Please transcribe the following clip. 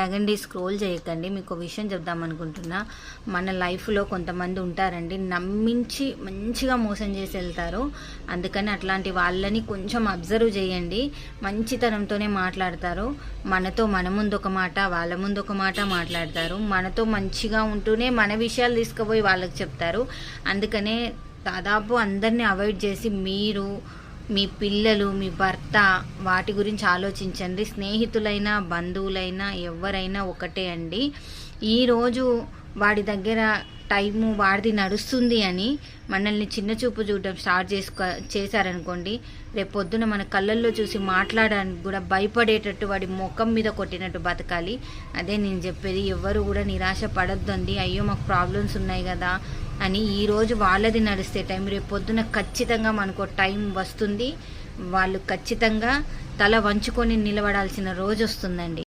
ఆగండి స్క్రోల్ చేయకండి. మీకు విషయం చెప్దాం అనుకుంటున్నా. మన లైఫ్లో కొంతమంది ఉంటారండి, నమ్మించి మంచిగా మోసం చేసి వెళ్తారు. అందుకని అట్లాంటి వాళ్ళని కొంచెం అబ్జర్వ్ చేయండి. మంచితనంతోనే మాట్లాడతారు. మనతో మన ముందు ఒక మాట, వాళ్ళ ముందు ఒక మాట మాట్లాడతారు. మనతో మంచిగా ఉంటూనే మన విషయాలు తీసుకుపోయి వాళ్ళకి చెప్తారు. అందుకనే దాదాపు అందరినీ అవాయిడ్ చేసి మీరు, మీ పిల్లలు, మీ భర్త వాటి గురించి ఆలోచించండి. స్నేహితులైనా బంధువులైనా ఎవరైనా ఒకటే అండి. ఈరోజు వాడి దగ్గర టైము వాడిది నడుస్తుంది అని మనల్ని చిన్న చూపు చూడడం స్టార్ట్ చేశారనుకోండి, రేపు పొద్దున మన కళ్ళల్లో చూసి మాట్లాడడానికి కూడా భయపడేటట్టు వాడి ముఖం మీద కొట్టినట్టు బతకాలి. అదే నేను చెప్పేది. ఎవరు కూడా నిరాశ పడొద్దండి. అయ్యో మాకు ప్రాబ్లమ్స్ ఉన్నాయి కదా అని ఈరోజు వాళ్ళది నడిస్తే టైం రేపు పొద్దున ఖచ్చితంగా మనకు టైం వస్తుంది. వాళ్ళు ఖచ్చితంగా తల వంచుకొని నిలబడాల్సిన రోజు వస్తుందండి.